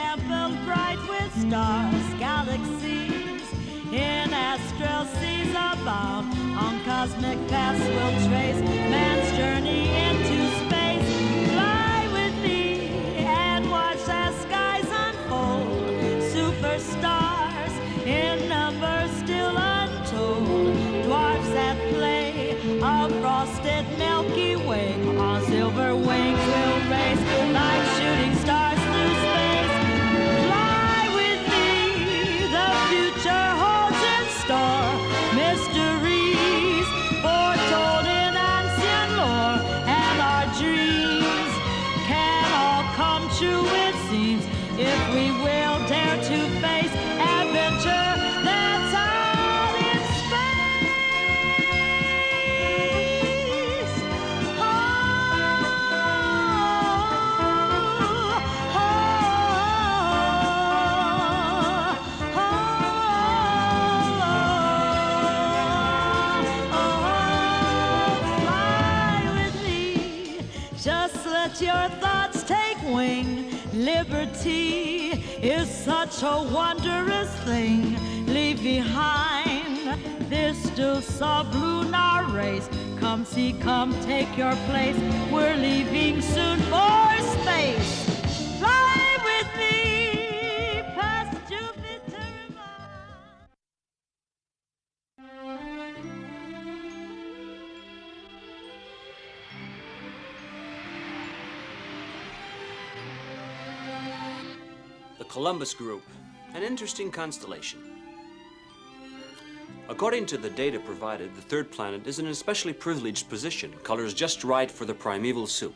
temple bright with stars, galaxies in astral seas abound. On cosmic paths we'll trace man's journey into space. Fly with me and watch as skies unfold. Superstars in numbers still untold. Dwarfs that play a frosted Milky Way. On silver wings we'll race like shooting stars through space. Fly with me, the future holds in store mysteries foretold in ancient lore, and our dreams can all come true, it seems, if we will dare to face adventure that's out in space. Oh, oh, fly with me. Just let your thoughts take wing. Liberty is such a wondrous thing. Leave behind this still sublunary race. Come see, come take your place. We're leaving soon for space. Fly with me past Jupiter and Mars. The Columbus Group, an interesting constellation. According to the data provided, the third planet is in an especially privileged position, colors just right for the primeval soup.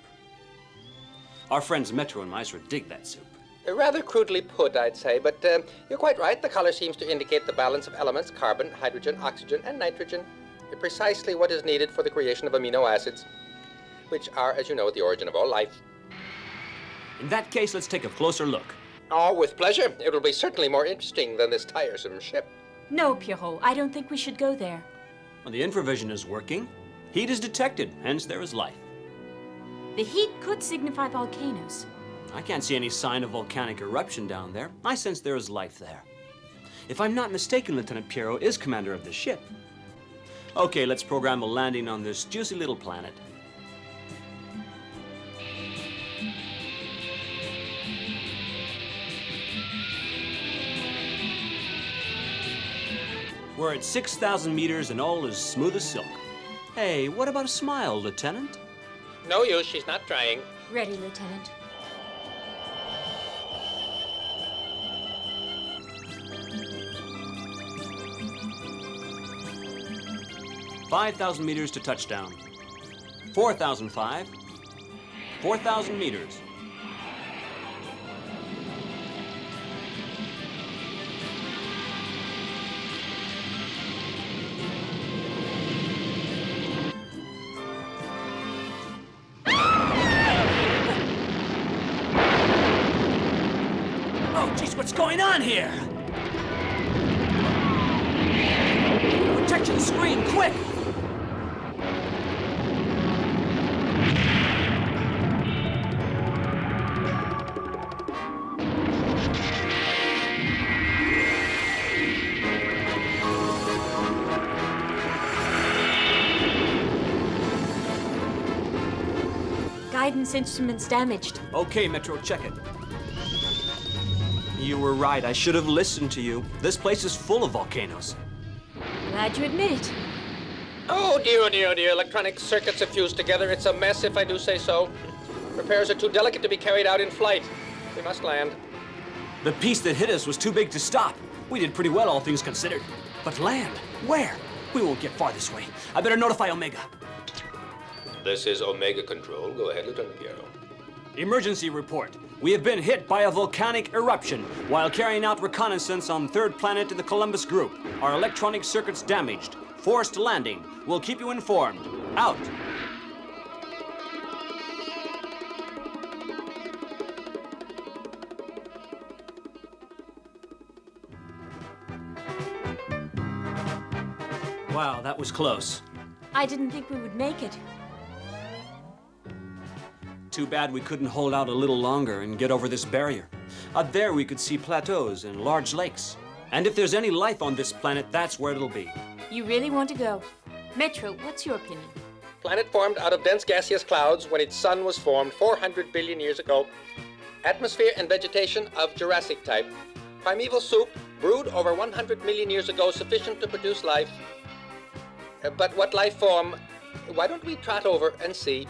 Our friends Metro and Mysra dig that soup. Rather crudely put, I'd say, but you're quite right. The color seems to indicate the balance of elements, carbon, hydrogen, oxygen, and nitrogen. Precisely what is needed for the creation of amino acids, which are, as you know, the origin of all life. In that case, let's take a closer look. Oh, with pleasure. It will be certainly more interesting than this tiresome ship. No, Pierrot, I don't think we should go there. When the infravision is working, heat is detected, hence there is life. The heat could signify volcanoes. I can't see any sign of volcanic eruption down there. I sense there is life there. If I'm not mistaken, Lieutenant Pierrot is commander of the ship. Okay, let's program a landing on this juicy little planet. We're at 6,000 meters and all is smooth as silk. Hey, what about a smile, Lieutenant? No use, she's not trying. Ready, Lieutenant. $5,000 meters to touchdown. 4,005. 4,000 meters. What's going on here? Protection screen, quick! Guidance instruments damaged. Okay, Metro, check it. You were right. I should have listened to you. This place is full of volcanoes. Glad you admit it. Oh, dear, oh, dear, oh, dear. Electronic circuits are fused together. It's a mess, if I do say so. Repairs are too delicate to be carried out in flight. We must land. The piece that hit us was too big to stop. We did pretty well, all things considered. But land? Where? We won't get far this way. I better notify Omega. This is Omega Control. Go ahead, Lieutenant Pierrot. Emergency report. We have been hit by a volcanic eruption while carrying out reconnaissance on third planet in the Columbus Group. Our electronic circuits damaged. Forced landing. We'll keep you informed. Out. Wow, that was close. I didn't think we would make it. Too bad we couldn't hold out a little longer and get over this barrier. Out there we could see plateaus and large lakes. And if there's any life on this planet, that's where it'll be. You really want to go? Metro, what's your opinion? Planet formed out of dense gaseous clouds when its sun was formed 400 billion years ago. Atmosphere and vegetation of Jurassic type. Primeval soup brewed over 100 million years ago, sufficient to produce life. But what life form? Why don't we trot over and see?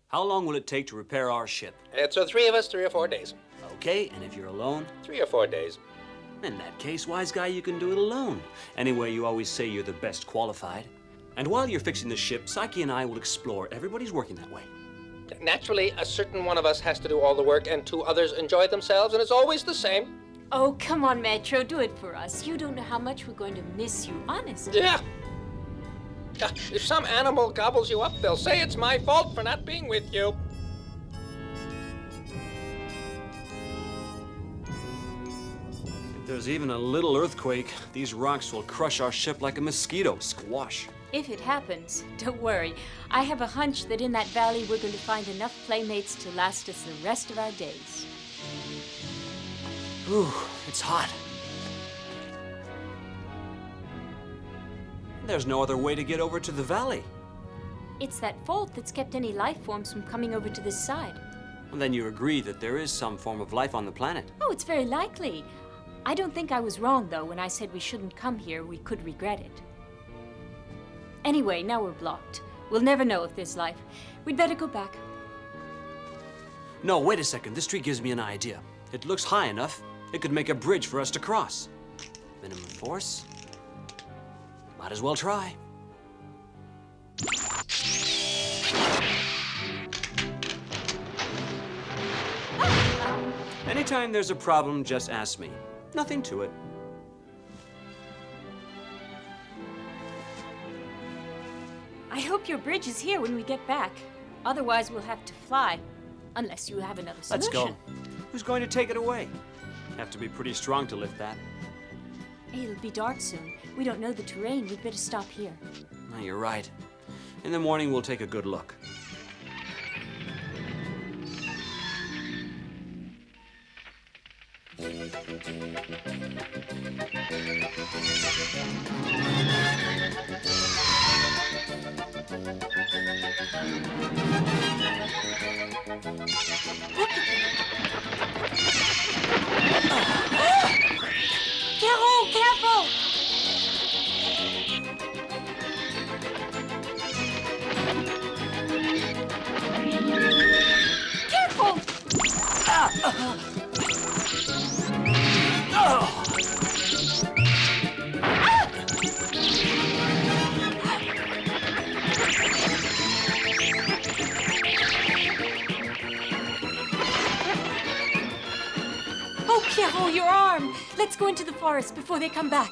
How long will it take to repair our ship? So 3 of us, 3 or 4 days. Okay, and if you're alone? 3 or 4 days. In that case, wise guy, you can do it alone. Anyway, you always say you're the best qualified. And while you're fixing the ship, Psyche and I will explore. Everybody's working that way. Naturally, a certain one of us has to do all the work and 2 others enjoy themselves, and it's always the same. Oh, come on, Metro, do it for us. You don't know how much we're going to miss you, honest. Yeah. If some animal gobbles you up, they'll say it's my fault for not being with you. If there's even a little earthquake, these rocks will crush our ship like a mosquito. Squash. If it happens, don't worry. I have a hunch that in that valley we're going to find enough playmates to last us the rest of our days. Ooh, it's hot. There's no other way to get over to the valley. It's that fault that's kept any life forms from coming over to this side. And then you agree that there is some form of life on the planet. Oh, it's very likely. I don't think I was wrong, though, when I said we shouldn't come here. We could regret it. Anyway, now we're blocked. We'll never know if there's life. We'd better go back. No, wait a second. This tree gives me an idea. It looks high enough. It could make a bridge for us to cross. Minimum force. Might as well try. Anytime there's a problem, just ask me. Nothing to it. I hope your bridge is here when we get back. Otherwise, we'll have to fly. Unless you have another solution. Let's go. Who's going to take it away? Have to be pretty strong to lift that. Hey, it'll be dark soon. We don't know the terrain. We'd better stop here. No, you're right. In the morning, we'll take a good look. Careful! Careful! Careful! Oh, Pierrot, your arm! Let's go into the forest before they come back.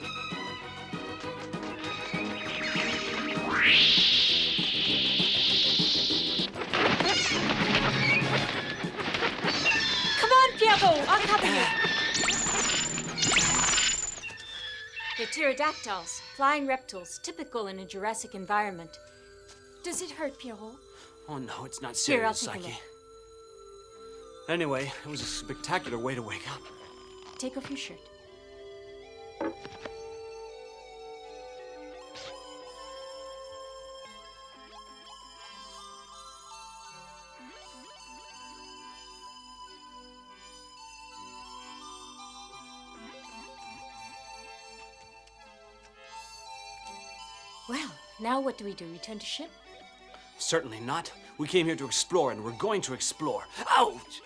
Come on, Pierrot! I'll cover you. They're pterodactyls, flying reptiles, typical in a Jurassic environment. Does it hurt, Pierrot? Oh, no, it's not Here, I'll serious, take a Psyche. Anyway, it was a spectacular way to wake up. Take off your shirt. Well, now what do? Return to ship? Certainly not. We came here to explore, and we're going to explore. Ouch!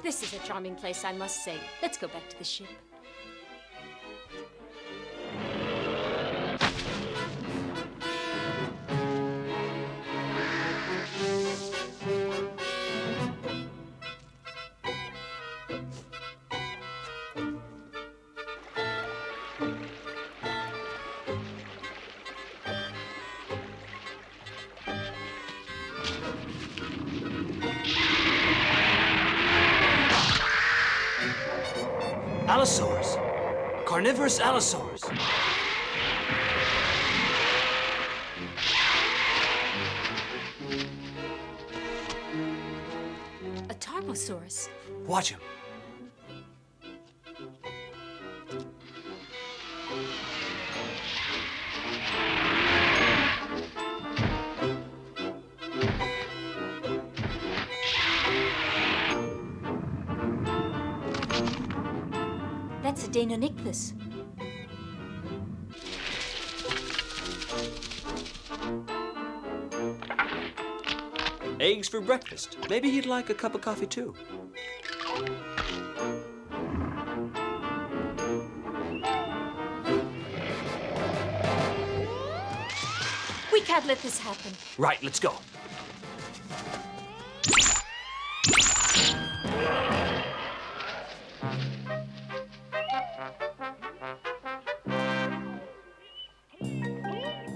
This is a charming place, I must say. Let's go back to the ship. Allosaurs. Carnivorous allosaurs. A tarbosaurus. Watch him. That's a Deinonychthus. Eggs for breakfast. Maybe he'd like a cup of coffee too. We can't let this happen. Right, let's go.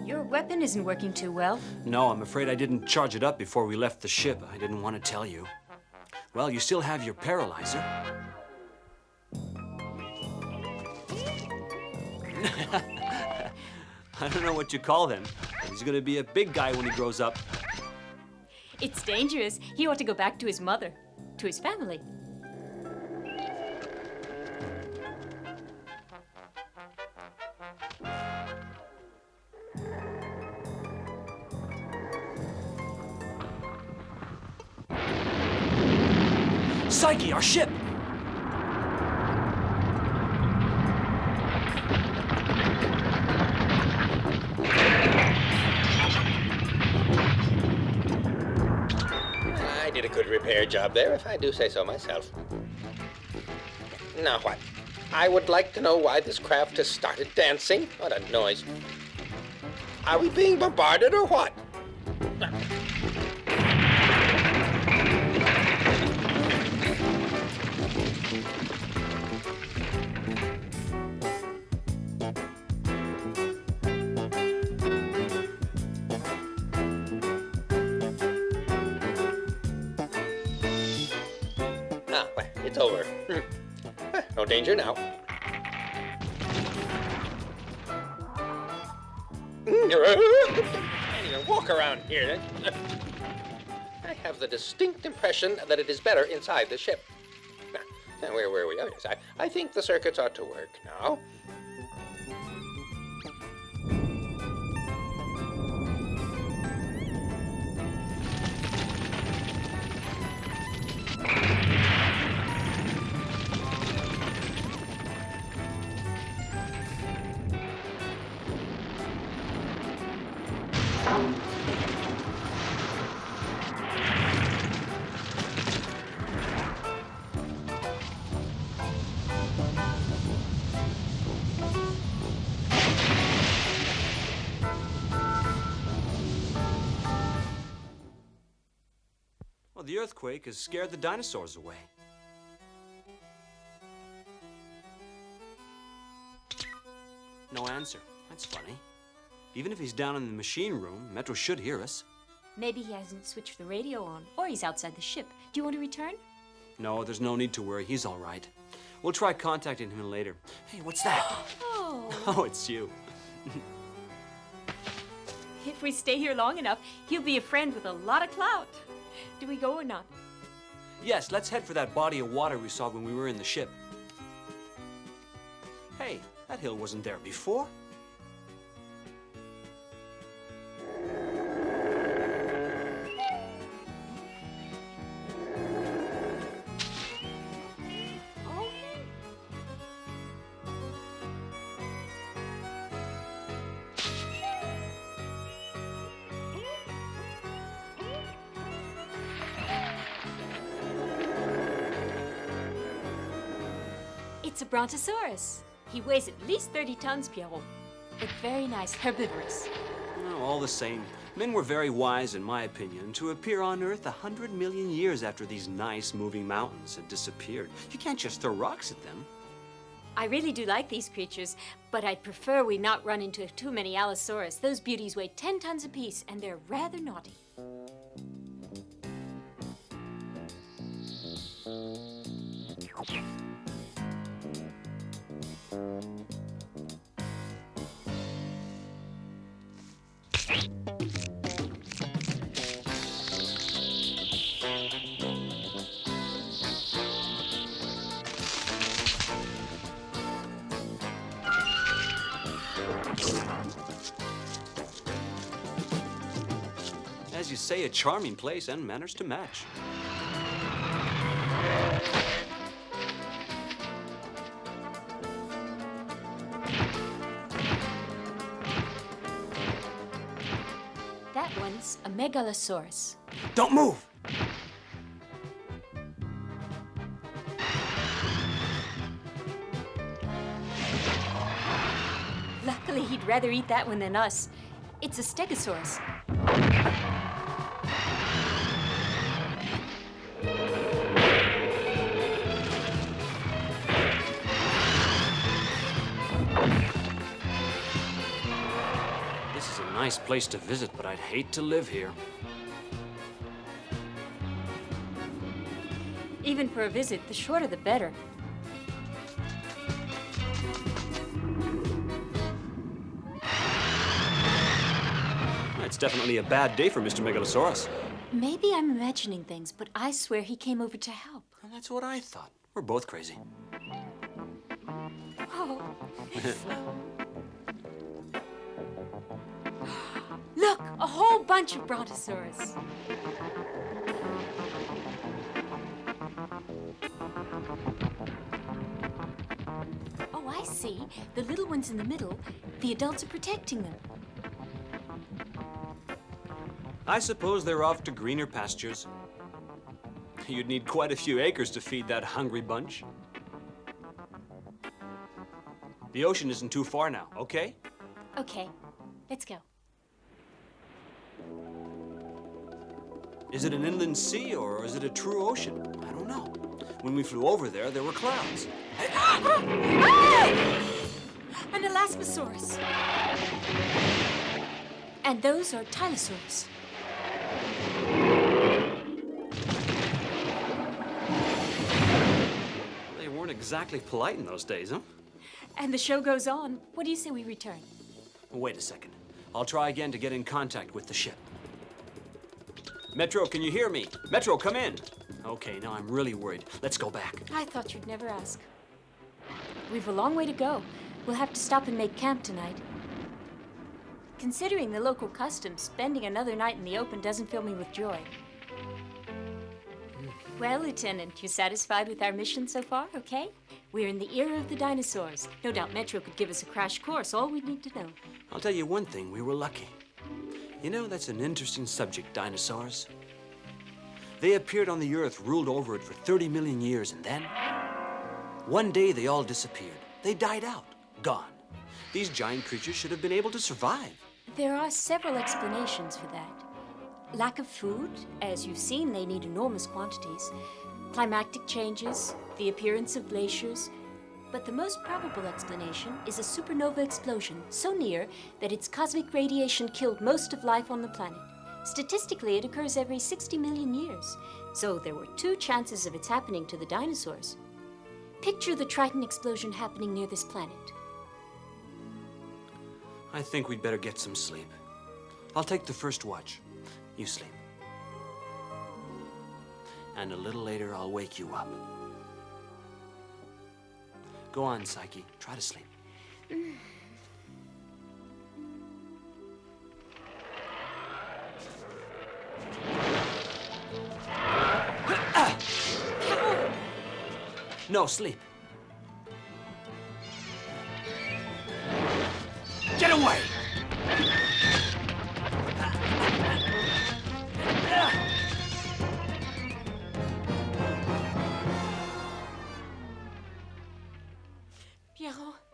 Your weapon isn't working too well. No, I'm afraid I didn't charge it up before we left the ship. I didn't want to tell you. Well, you still have your paralyzer. I don't know what you call them, but he's gonna be a big guy when he grows up. It's dangerous. He ought to go back to his mother, to his family. Psyche, our ship! I did a good repair job there, if I do say so myself. Now what? I would like to know why this craft has started dancing. What a noise. Are we being bombarded or what? Ah, well, it's over. No danger now. Can't even walk around here. I have the distinct impression that it is better inside the ship. Now, where were we? Oh, yes, I think the circuits ought to work now. Well, the earthquake has scared the dinosaurs away. No answer. That's funny. Even if he's down in the machine room, Metro should hear us. Maybe he hasn't switched the radio on, or he's outside the ship. Do you want to return? No, there's no need to worry. He's all right. We'll try contacting him later. Hey, what's that? Oh. Oh, it's you. If we stay here long enough, he'll be a friend with a lot of clout. Do we go or not? Yes, let's head for that body of water we saw when we were in the ship. Hey, that hill wasn't there before. It's a brontosaurus. He weighs at least 30 tons, Pierrot. But very nice, herbivorous. Oh, all the same, men were very wise, in my opinion, to appear on Earth 100 million years after these nice moving mountains had disappeared. You can't just throw rocks at them. I really do like these creatures, but I'd prefer we not run into too many Allosaurus. Those beauties weigh 10 tons apiece, and they're rather naughty. As you say, a charming place and manners to match. That one's a megalosaurus. Don't move! Luckily, he'd rather eat that one than us. It's a stegosaurus. This is a nice place to visit, but I'd hate to live here. Even for a visit, the shorter the better. It's definitely a bad day for Mr. Megalosaurus. Maybe I'm imagining things, but I swear he came over to help. Well, that's what I thought. We're both crazy. Oh. Look, a whole bunch of brontosaurus. Oh, I see. The little ones in the middle, the adults are protecting them. I suppose they're off to greener pastures. You'd need quite a few acres to feed that hungry bunch. The ocean isn't too far now, okay? Okay, let's go. Is it an inland sea or is it a true ocean? I don't know. When we flew over there, there were clouds. An elasmosaurus. And those are tylosaurs. They weren't exactly polite in those days, huh? And the show goes on. What do you say we return? Wait a second. I'll try again to get in contact with the ship. Metro, can you hear me? Metro, come in. Okay, now I'm really worried. Let's go back. I thought you'd never ask. We've a long way to go. We'll have to stop and make camp tonight. Considering the local customs, spending another night in the open doesn't fill me with joy. Well, Lieutenant, you satisfied with our mission so far, okay? We're in the era of the dinosaurs. No doubt Metro could give us a crash course, all we need to know. I'll tell you one thing, we were lucky. You know, that's an interesting subject, dinosaurs. They appeared on the Earth, ruled over it for 30 million years, and then one day they all disappeared. They died out, gone. These giant creatures should have been able to survive. There are several explanations for that. Lack of food, as you've seen, they need enormous quantities. Climatic changes, the appearance of glaciers. But the most probable explanation is a supernova explosion so near that its cosmic radiation killed most of life on the planet. Statistically, it occurs every 60 million years. So there were 2 chances of its happening to the dinosaurs. Picture the Triton explosion happening near this planet. I think we'd better get some sleep. I'll take the first watch. You sleep. And a little later, I'll wake you up. Go on, Psyche. Try to sleep. No, sleep. Get away!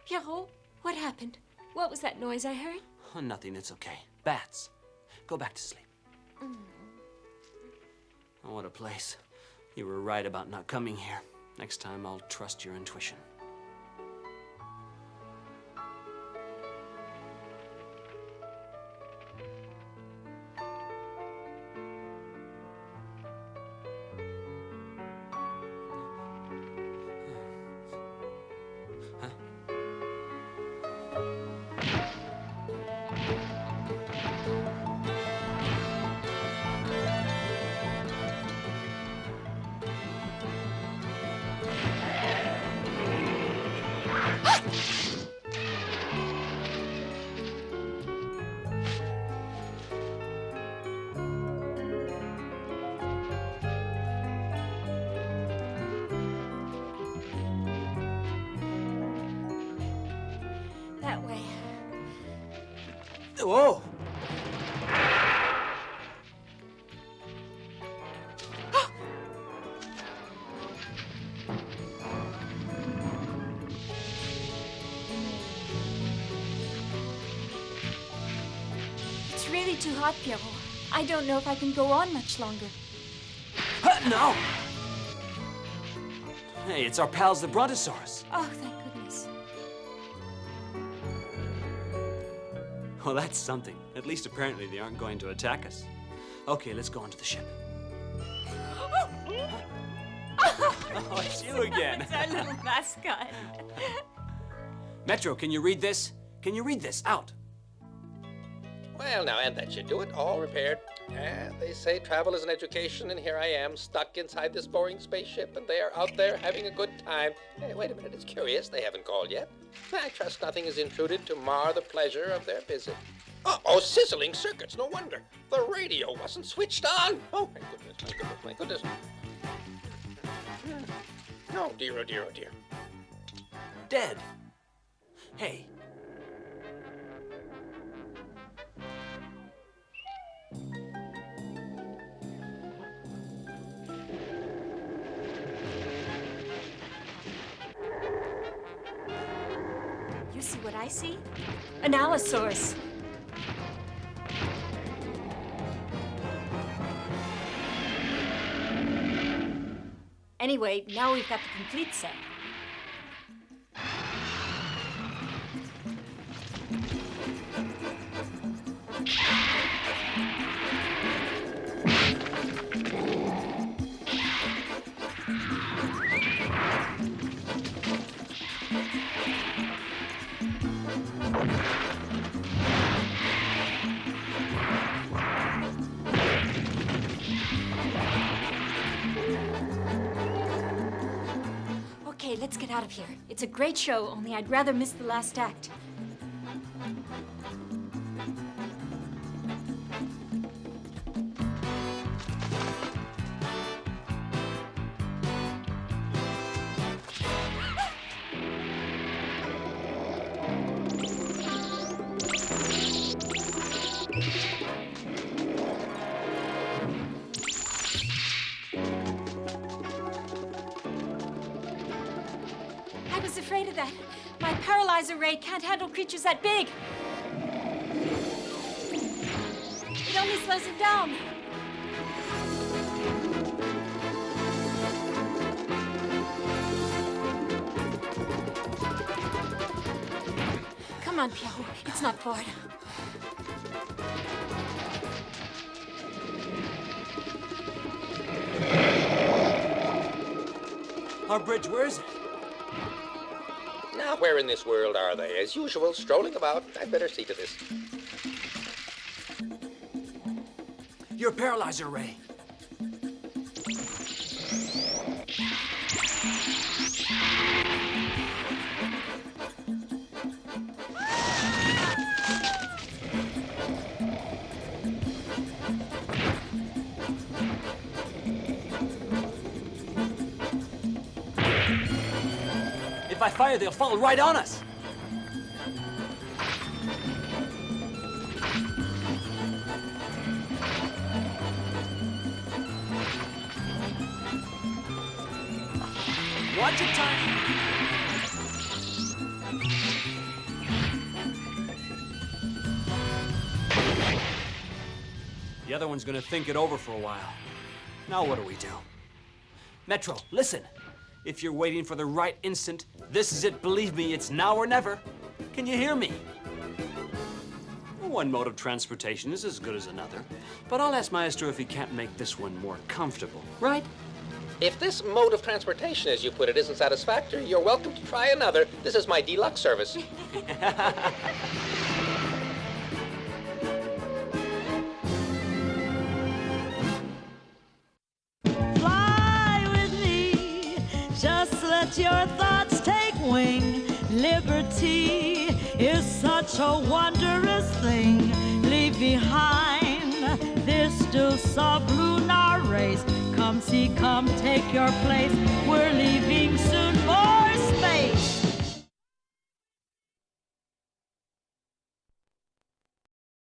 Pierrot, what happened? What was that noise I heard? Oh, nothing, it's okay. Bats. Go back to sleep. Oh, what a place. You were right about not coming here. Next time, I'll trust your intuition. Huh? Whoa! It's really too hot, Pierrot. I don't know if I can go on much longer. No! Hey, it's our pals, the Brontosaurus. Oh, thank goodness. Well, that's something. At least apparently they aren't going to attack us. Okay, let's go onto the ship. Oh, it's you again. It's our little mascot. Metro, can you read this? Can you read this out? Well, now, and that should do it. All repaired. And they say travel is an education, and here I am, stuck inside this boring spaceship, and they are out there having a good time. Hey, wait a minute, it's curious. They haven't called yet. I trust nothing is intruded to mar the pleasure of their visit. Oh, sizzling circuits, no wonder. The radio wasn't switched on. Oh, my goodness, my goodness, my goodness. Oh, dear, oh, dear, oh, dear. Dead. Hey. You see what I see? An Allosaurus. Anyway, now we've got the complete set. Okay, let's get out of here. It's a great show, only I'd rather miss the last act. I was afraid of that. My paralyzer ray can't handle creatures that big. It only slows them down. Come on, Pierrot. It's not far. Our bridge, where is it? Now, where in this world are they? As usual, strolling about. I'd better see to this. Your paralyzer ray. If I fire, they'll fall right on us. Watch it, Tiny. The other one's gonna think it over for a while. Now what do we do? Metro, listen. If you're waiting for the right instant, this is it. Believe me, it's now or never. Can you hear me? One mode of transportation is as good as another, but I'll ask Maestro if he can't make this one more comfortable, right? If this mode of transportation, as you put it, isn't satisfactory, you're welcome to try another. This is my deluxe service. Just let your thoughts take wing. Liberty is such a wondrous thing. Leave behind this deuce of lunar race. Come see, come take your place. We're leaving soon.